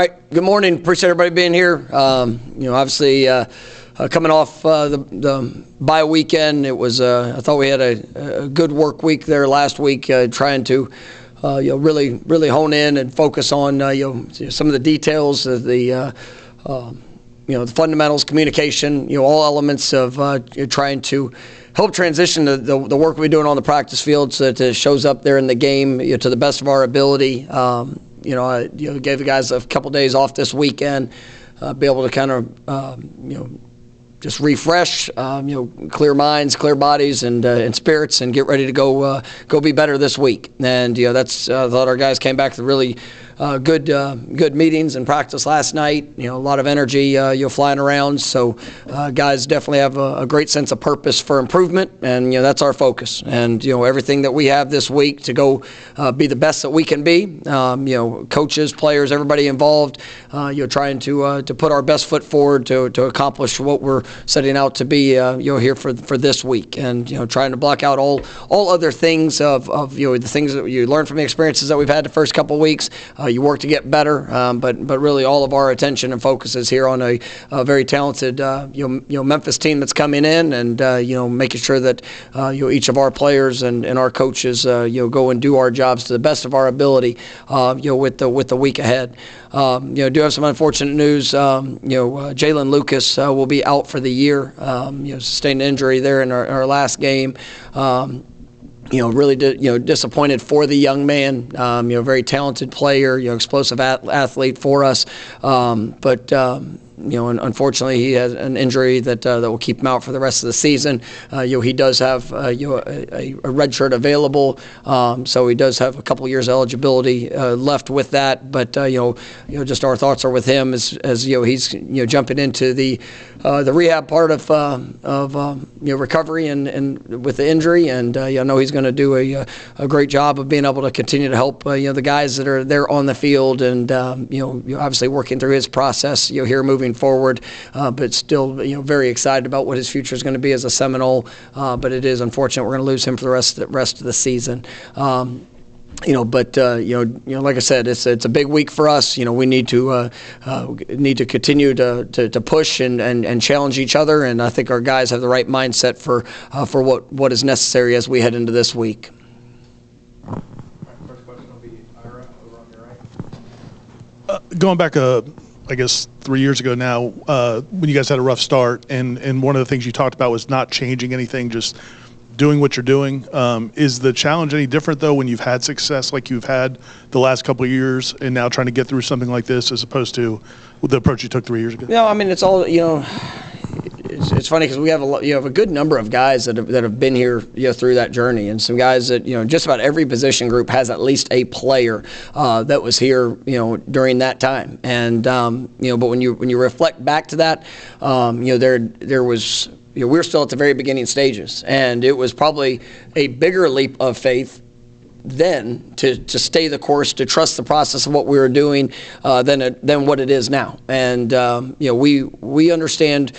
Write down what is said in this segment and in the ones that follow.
All right, good morning. Appreciate everybody being here. Obviously, coming off the bye weekend, it was. I thought we had a good work week there last week, trying to really hone in and focus on some of the details of the fundamentals, communication, all elements of trying to help transition the work we're doing on the practice field so that it shows up there in the game to the best of our ability. I gave the guys a couple days off this weekend, be able to kind of, just refresh, clear minds, clear bodies, and spirits, and get ready to go be better this week. And that's I thought our guys came back to really good meetings and practice last night. A lot of energy flying around. So guys definitely have a great sense of purpose for improvement, and that's our focus. And everything that we have this week to go be the best that we can be. Coaches, players, everybody involved. Trying to put our best foot forward to accomplish what we're setting out to be here for this week, and trying to block out all other things of the things that you learn from the experiences that we've had the first couple of weeks. You work to get better, but really all of our attention and focus is here on a very talented Memphis team that's coming in, and making sure that each of our players and our coaches go and do our jobs to the best of our ability with the week ahead. Do have some unfortunate news. Jaylin Lucas will be out for the year. Sustained an injury there in our last game. Really disappointed for the young man. Very talented player, explosive athlete for us. But unfortunately, he has an injury that will keep him out for the rest of the season. He does have a red shirt available, so he does have a couple years eligibility left with that. But just our thoughts are with him as he's jumping into the rehab part of recovery and with the injury. And I know he's going to do a great job of being able to continue to help the guys that are there on the field, and obviously working through his process here moving forward, but still very excited about what his future is going to be as a Seminole. But it is unfortunate we're going to lose him for the rest of the season. But like I said, it's a big week for us. We need to continue to push and challenge each other, and I think our guys have the right mindset for what is necessary as we head into this week. First question will be Ira over on your right. Going back I guess 3 years ago now, when you guys had a rough start, and one of the things you talked about was not changing anything, just doing what you're doing. Is the challenge any different, though, when you've had success like you've had the last couple of years, and now trying to get through something like this as opposed to the approach you took 3 years ago? It's all, it's funny because we have a good number of guys that have been here through that journey, and some guys that just about every position group has at least a player that was here during that time. And but when you reflect back to that, there was we're still at the very beginning stages, and it was probably a bigger leap of faith then to stay the course, to trust the process of what we were doing than what it is now. And we understand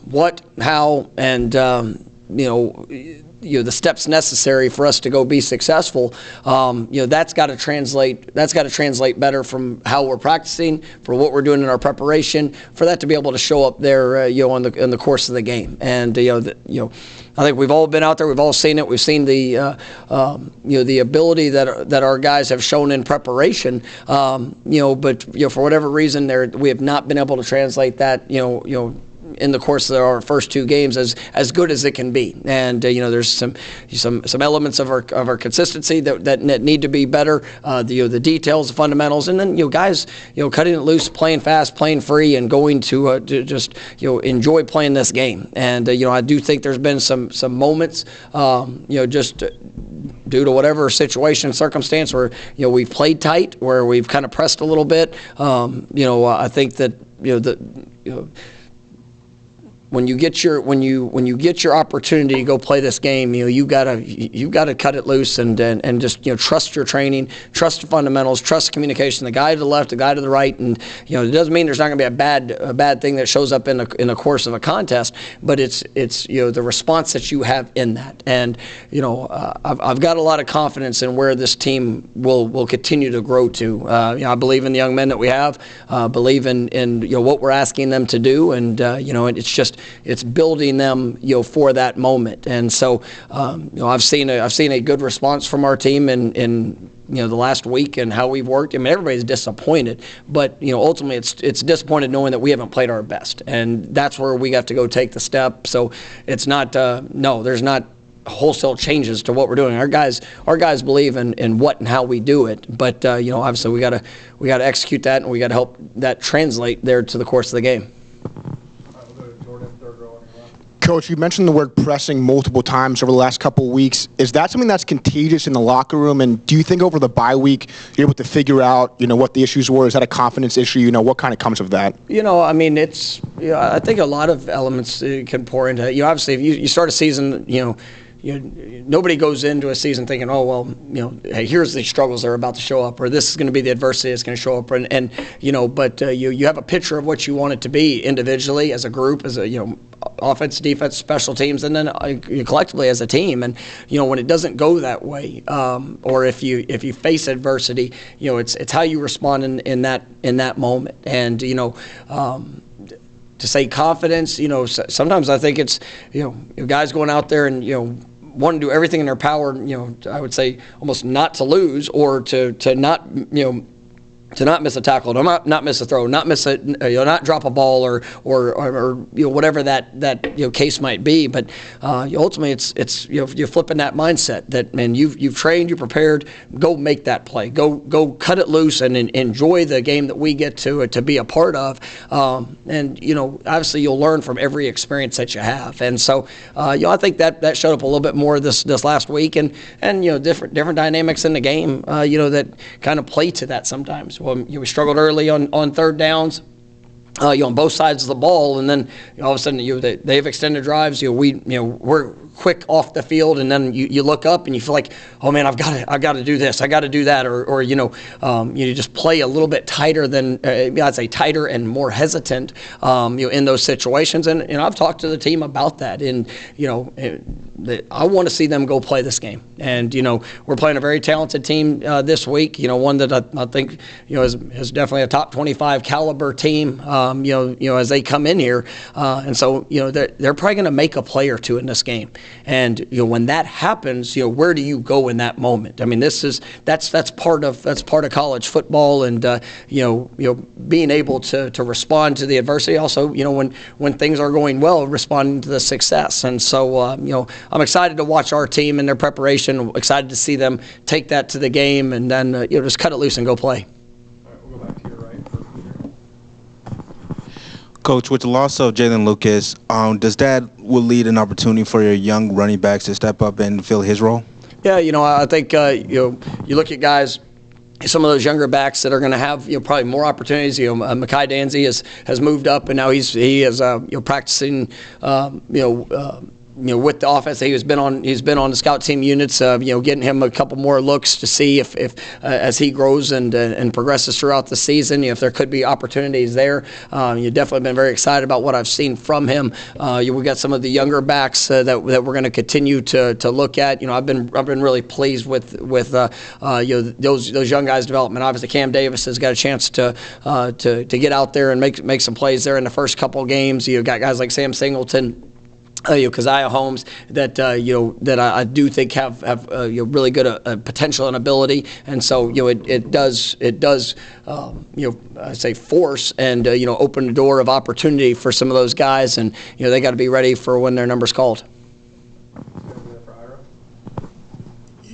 what, how, and the steps necessary for us to go be successful. That's got to translate. That's got to translate better from how we're practicing, for what we're doing in our preparation, for that to be able to show up there, in the course of the game. And I think we've all been out there. We've all seen it. We've seen the the ability that our guys have shown in preparation. But for whatever reason, we have not been able to translate that. In the course of our first two games as good as it can be. And there's some elements of our consistency that need to be better, the details, the fundamentals, and then guys cutting it loose, playing fast, playing free, and going to just enjoy playing this game. And I do think there's been some moments just due to whatever situation, circumstance, where we've played tight, where we've kind of pressed a little bit. I think that when you get your opportunity to go play this game, you gotta cut it loose and just trust your training, trust the fundamentals, trust communication. The guy to the left, the guy to the right, and it doesn't mean there's not going to be a bad thing that shows up in the course of a contest, but it's the response that you have in that. And I've got a lot of confidence in where this team will continue to grow to. I believe in the young men that we have, believe in what we're asking them to do, and it's building them for that moment. And so I've seen a good response from our team in the last week and how we've worked. I mean, everybody's disappointed, but ultimately it's disappointed knowing that we haven't played our best, and that's where we have to go take the step. So it's not there's not wholesale changes to what we're doing. Our guys believe in what and how we do it, but obviously we got to execute that, and we got to help that translate there to the course of the game. Coach, you mentioned the word pressing multiple times over the last couple of weeks. Is that something that's contagious in the locker room? And do you think over the bye week you're able to figure out, what the issues were? Is that a confidence issue? What kind of comes of that? I mean, it's, I think a lot of elements can pour into it. Obviously, if you start a season, nobody goes into a season thinking, oh, well, hey, here's the struggles that are about to show up, or this is going to be the adversity that's going to show up. But you have a picture of what you want it to be individually, as a group, as a, offense, defense, special teams, and then collectively as a team. And when it doesn't go that way, or if you face adversity, it's how you respond in that moment. And to say confidence, sometimes I think it's guys going out there and want to do everything in their power, I would say almost not to lose, or to not to not miss a tackle, to not miss a throw, not miss a not drop a ball, or whatever that case might be. But ultimately, it's you're flipping that mindset that, man, you've trained, you prepared, go make that play, go cut it loose and enjoy the game that we get to be a part of. And obviously you'll learn from every experience that you have. And so I think that showed up a little bit more this last week, and different dynamics in the game that kind of play to that sometimes. Well, we struggled early on third downs, on both sides of the ball, and then all of a sudden they have extended drives. We're quick off the field, and then you look up and you feel like, oh man, I've got to do this, I got to do that, or you just play a little bit tighter than I'd say tighter and more hesitant in those situations. And I've talked to the team about that, and I want to see them go play this game. And we're playing a very talented team this week. One that I think is definitely a top 25 caliber team. As they come in here, and so they're probably going to make a play or two in this game. And when that happens, where do you go in that moment? I mean, that's part of college football, and being able to respond to the adversity. Also, when things are going well, responding to the success. And so I'm excited to watch our team and their preparation. Excited to see them take that to the game, and then just cut it loose and go play. All right, we'll go back to your right. Coach, with the loss of Jaylin Lucas, does that will lead an opportunity for your young running backs to step up and fill his role? Yeah, I think you look at guys, some of those younger backs that are going to have probably more opportunities. Mekhi Danzy has moved up, and now he is practicing with the offense. He's been on the scout team units, getting him a couple more looks to see if as he grows and progresses throughout the season, if there could be opportunities there. You've definitely been very excited about what I've seen from him. We got some of the younger backs that we're going to continue to look at. I've been really pleased with those young guys' development. Obviously, Cam Davis has got a chance to get out there and make some plays there in the first couple games. You've got guys like Sam Singleton, Keziah Holmes that that I do think have really good potential and ability, and so it does I say force and open the door of opportunity for some of those guys, and they got to be ready for when their number's called.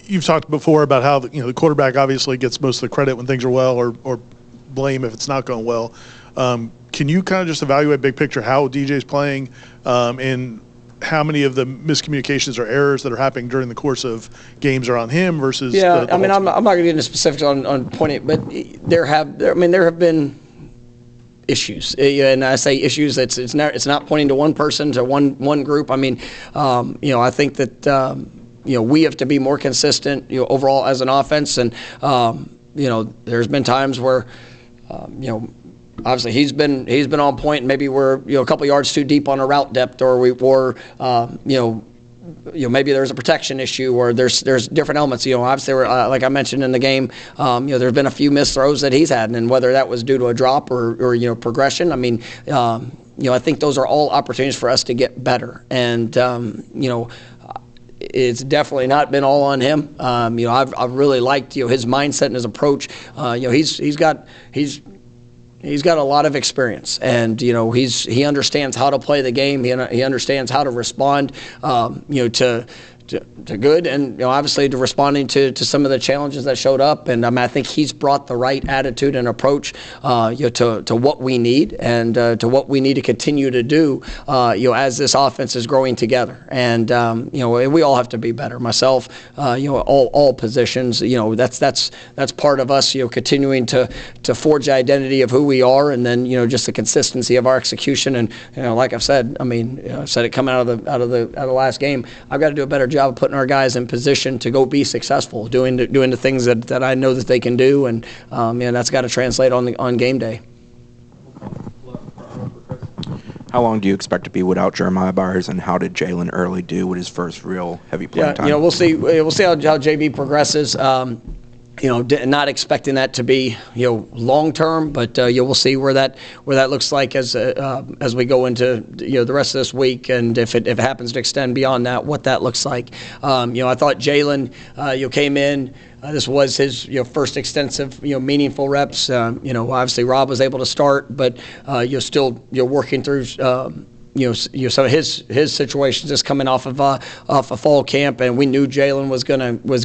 You've talked before about how the quarterback obviously gets most of the credit when things are well, or blame if it's not going well. Can you kind of just evaluate big picture how DJ's playing, and how many of the miscommunications or errors that are happening during the course of games are on him versus? Yeah, I'm not going to get into specifics on pointing, but there have been issues, and I say issues. It's not pointing to one person, to one group. I mean, I think that we have to be more consistent, overall as an offense, and there's been times where, obviously he's been on point. And maybe we're a couple yards too deep on a route depth, or maybe there's a protection issue, or there's different elements. Obviously, like I mentioned in the game, there's been a few missed throws that he's had, and whether that was due to a drop or progression. I mean, I think those are all opportunities for us to get better, and it's definitely not been all on him. I've really liked his mindset and his approach. He's got a lot of experience, and he understands how to play the game. He understands how to respond, to good, and obviously to responding to some of the challenges that showed up. And I think he's brought the right attitude and approach to what we need, and to what we need to continue to do as this offense is growing together. And we all have to be better. Myself, all positions. That's part of us. Continuing to forge the identity of who we are, and then just the consistency of our execution. And like I've said, I said it coming out of the last game. I've got to do a better job of putting our guys in position to go be successful, doing the things that I know that they can do, and that's got to translate on game day. How long do you expect to be without Jeremiah Byers, and how did Jaylin Early do with his first real heavy playing time? We'll see how JB progresses. Not expecting that to be long term, but we'll see where that looks like as we go into the rest of this week, and if it happens to extend beyond that, what that looks like. I thought Jaylin came in. This was his first extensive meaningful reps. Obviously Rob was able to start, but you're still working through. Some of his situation just coming off a fall camp, and we knew Jaylin was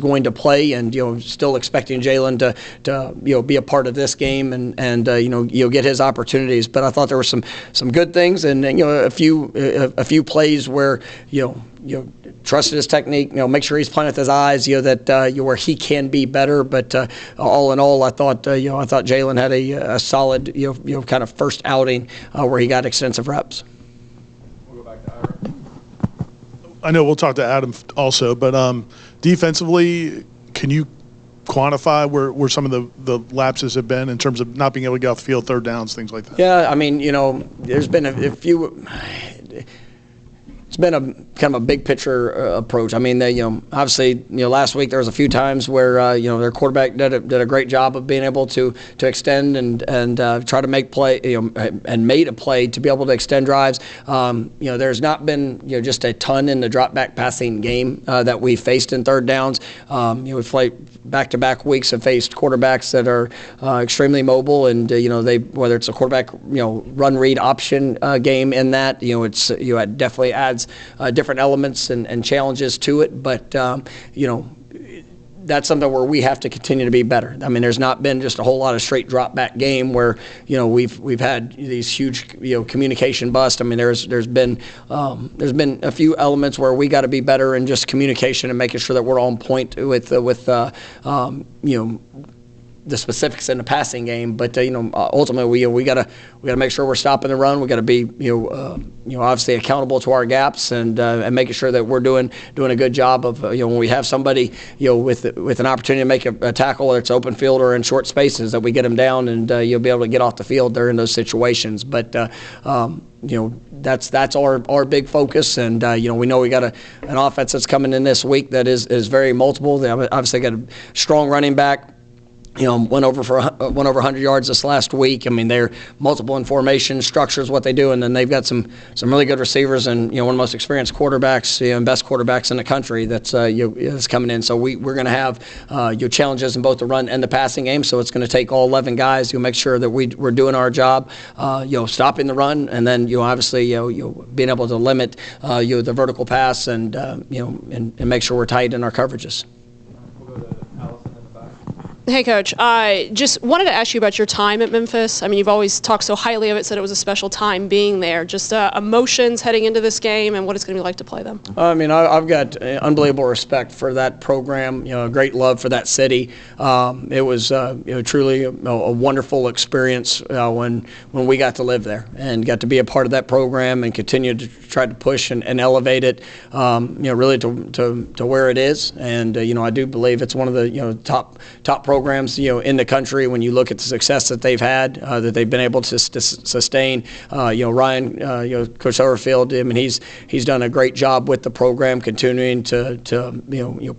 going to play, and still expecting Jaylin to be a part of this game, and get his opportunities. But I thought there were some good things, and a few plays where trusted his technique, make sure he's playing with his eyes, where he can be better. But all in all, I thought Jaylin had a solid kind of first outing where he got extensive reps. I know we'll talk to Adam also, but defensively, can you quantify where some of the lapses have been in terms of not being able to get off the field, third downs, things like that? Yeah, there's been a few. It's been a kind of a big picture approach. I mean, obviously, last week there was a few times where their quarterback did a great job of being able to extend and try to make play, and made a play to be able to extend drives. There's not been just a ton in the drop back passing game that we faced in third downs. We've played back-to-back weeks, have faced quarterbacks that are extremely mobile, and whether it's a quarterback run read option game in that, it definitely adds different elements and challenges to it, but that's something where we have to continue to be better. I mean, there's not been just a whole lot of straight drop back game where we've had these huge communication busts. I mean, there's been a few elements where we got to be better in just communication and making sure that we're on point with the specifics in the passing game, but ultimately we got to make sure we're stopping the run. We got to be obviously accountable to our gaps, and making sure that we're doing a good job of when we have somebody with an opportunity to make a tackle, whether it's open field or in short spaces, that we get them down, and you'll be able to get off the field there in those situations. But that's our big focus, and we know we got an offense that's coming in this week that is very multiple. They obviously got a strong running back. Went over 100 yards this last week. I mean, they're multiple in formation, structures what they do, and then they've got some really good receivers, and one of the most experienced quarterbacks, and best quarterbacks in the country that's coming in. So we're going to have challenges in both the run and the passing game. So it's going to take all 11 guys to make sure that we're doing our job, stopping the run, and then obviously being able to limit the vertical pass, and and make sure we're tight in our coverages. We'll go to Allison in the back. Hey, Coach. I just wanted to ask you about your time at Memphis. I mean, you've always talked so highly of it, said it was a special time being there. Just emotions heading into this game and what it's going to be like to play them. I mean, I've got unbelievable respect for that program. You know, a great love for that city. It was truly a wonderful experience when we got to live there and got to be a part of that program and continue to try to push and elevate it. Really to where it is. And I do believe it's one of the top programs in the country when you look at the success that they've had, that they've been able to sustain. Ryan, Coach Overfield, I mean, he's done a great job with the program, continuing to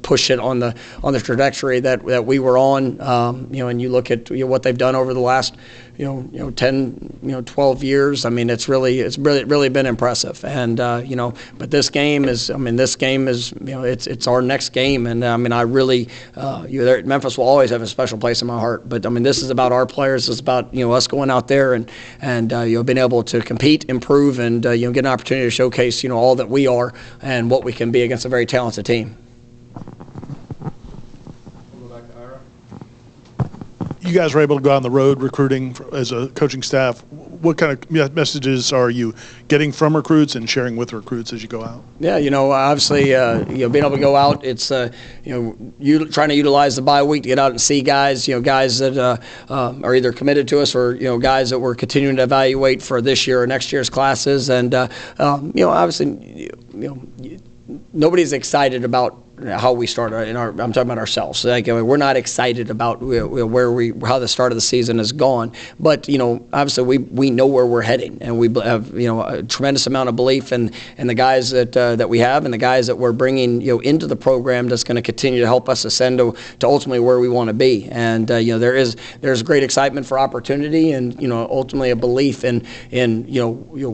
push it on the trajectory that we were on. And you look at what they've done over the last 10, 12 years. I mean, it's really been impressive. And but this game is it's our next game. And I mean, I really Memphis will always have a special place in my heart. But I mean, this is about our players. It's about us going out there and being able to compete, improve, and get an opportunity to showcase all that we are and what we can be against a very talented team. You guys were able to go on the road recruiting as a coaching staff. What kind of messages are you getting from recruits and sharing with recruits as you go out? Yeah, obviously, being able to go out, it's you trying to utilize the bye week to get out and see guys, guys that are either committed to us or guys that we're continuing to evaluate for this year or next year's classes, and obviously, nobody's excited about how we start. I'm talking about ourselves. Like, we're not excited about how the start of the season has gone, but obviously we know where we're heading, and we have a tremendous amount of belief in the guys that we have and the guys that we're bringing into the program that's going to continue to help us ascend to ultimately where we want to be. And there's great excitement for opportunity, and ultimately a belief in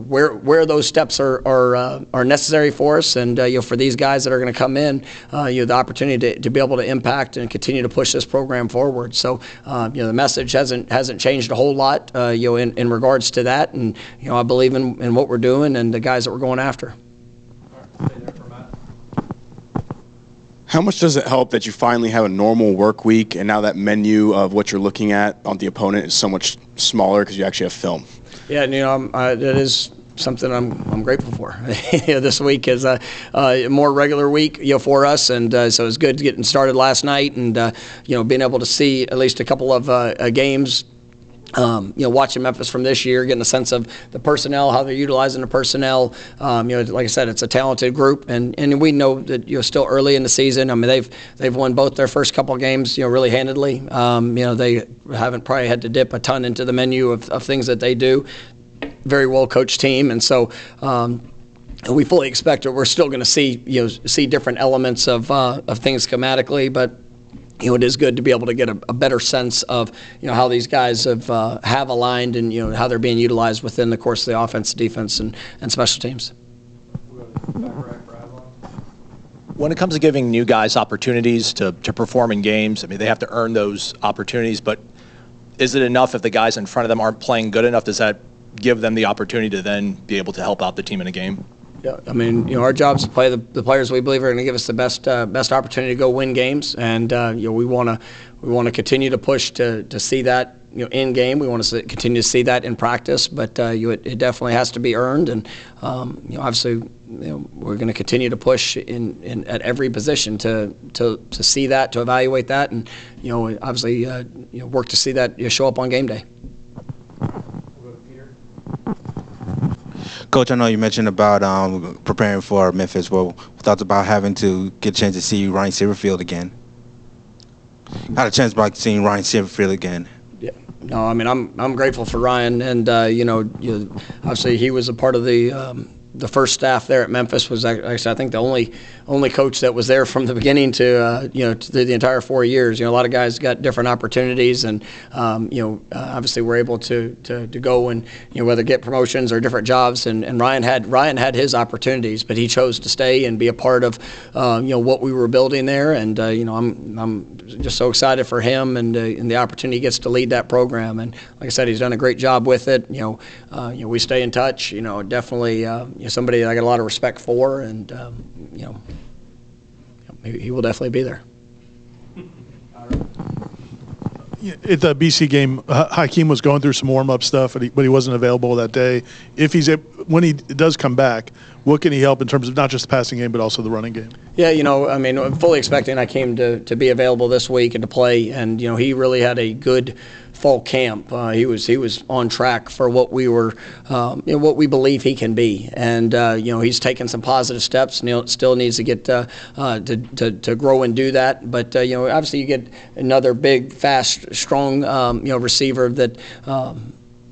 where those steps are necessary for us, and for these guys that are going to come in. The opportunity to be able to impact and continue to push this program forward. So, the message hasn't changed a whole lot, in regards to that. And, I believe in what we're doing and the guys that we're going after. How much does it help that you finally have a normal work week, and now that menu of what you're looking at on the opponent is so much smaller because you actually have film? Yeah, that is something I'm grateful for. This week is a more regular week, for us, and so it's good getting started last night, and being able to see at least a couple of games. Watching Memphis from this year, getting a sense of the personnel, how they're utilizing the personnel. Like I said, it's a talented group, and we know that still early in the season. I mean, they've won both their first couple of games, really handedly. They haven't probably had to dip a ton into the menu of things that they do. Very well coached team, and so we fully expect that we're still going to see different elements of things schematically, but it is good to be able to get a better sense of how these guys have aligned and how they're being utilized within the course of the offense, defense, and special teams. When it comes to giving new guys opportunities to perform in games, I mean, they have to earn those opportunities, but is it enough if the guys in front of them aren't playing good enough? Does that give them the opportunity to then be able to help out the team in a game? Yeah, I mean, our job is to play the players we believe are going to give us the best opportunity to go win games, and we want to continue to push to see that in game. We want to continue to see that in practice, but it definitely has to be earned, and obviously we're going to continue to push in at every position to see that, to evaluate that, and obviously work to see that show up on game day. Coach, I know you mentioned about preparing for Memphis. Well, thoughts about having to get a chance to see Ryan Silverfield again? Had a chance about seeing Ryan Silverfield again. Yeah, no, I mean I'm grateful for Ryan, and obviously he was a part of the first staff there at Memphis. Was actually I think the only coach that was there from the beginning to the entire 4 years. A lot of guys got different opportunities, and obviously we're able to go and whether get promotions or different jobs. And Ryan had his opportunities, but he chose to stay and be a part of what we were building there. And I'm just so excited for him and the opportunity he gets to lead that program. And like I said, he's done a great job with it. We stay in touch. Definitely. Somebody I got a lot of respect for, and he will definitely be there. At the BC game, Hakeem was going through some warm-up stuff, but he wasn't available that day. When he does come back, what can he help in terms of not just the passing game, but also the running game? Yeah, I'm fully expecting Hakeem to be available this week and to play, and he really had a good fall camp. He was on track for what we were, what we believe he can be, and he's taken some positive steps. Still needs to get to grow and do that. But obviously you get another big, fast, strong receiver that.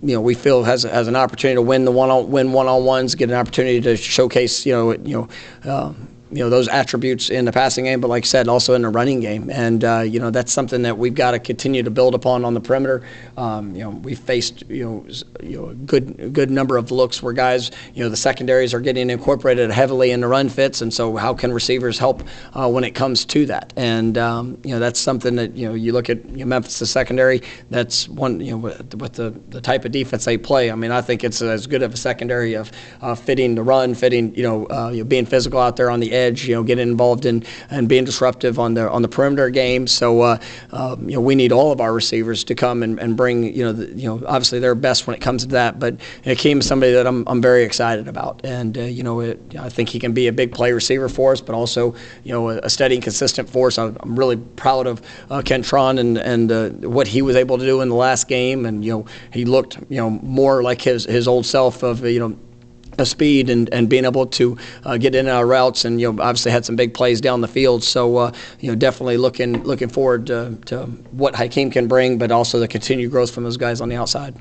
We feel has an opportunity to win one-on-ones, get an opportunity to showcase those attributes in the passing game, but like I said, also in the running game. And that's something that we've got to continue to build upon on the perimeter. We faced a good number of looks where guys, the secondaries are getting incorporated heavily in the run fits, and so how can receivers help when it comes to that? And that's something that you look at Memphis, the secondary. That's one with the type of defense they play. I mean, I think it's as good of a secondary of fitting the run, fitting being physical out there on the edge, getting involved in and being disruptive on the perimeter game. So we need all of our receivers to come and bring obviously their best when it comes to that. But Hakeem is somebody that I'm very excited about, and I think he can be a big play receiver for us, but also a steady and consistent force. I'm really proud of Kentron and what he was able to do in the last game, and he looked more like his old self of speed and being able to get in and out of routes, and obviously had some big plays down the field. So definitely looking forward to what Hakeem can bring, but also the continued growth from those guys on the outside.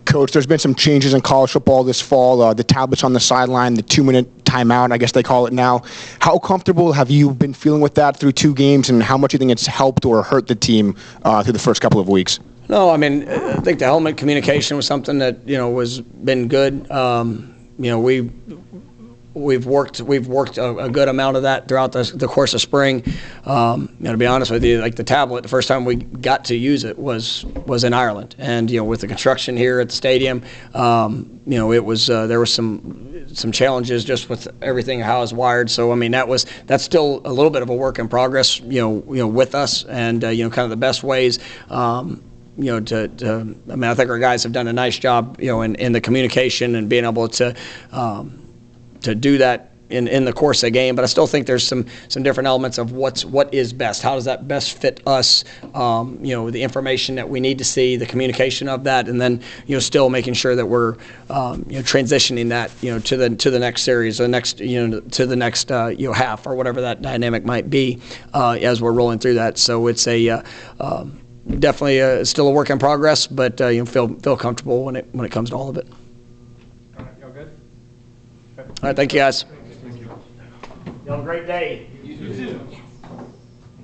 Coach, there's been some changes in college football this fall. The tablets on the sideline, the 2-minute timeout, I guess they call it now. How comfortable have you been feeling with that through 2 games, and how much do you think it's helped or hurt the team through the first couple of weeks? No, I mean, I think the helmet communication was something that was been good. We've worked a good amount of that throughout the course of spring. To be honest with you, like the tablet, the first time we got to use it was in Ireland, and with the construction here at the stadium, it was there was some challenges just with everything how it's wired. So I mean that's still a little bit of a work in progress. With us, and kind of the best ways. I think our guys have done a nice job, in the communication and being able to do that in the course of the game. But I still think there's some different elements of what is best. How does that best fit us? The information that we need to see, the communication of that, and then still making sure that we're transitioning that to the next series, the next to the next half or whatever that dynamic might be as we're rolling through that. So it's a definitely still a work in progress, but feel comfortable when it comes to all of it. All right, y'all good? All right, thank you guys. Thank you. Y'all have a great day. You too.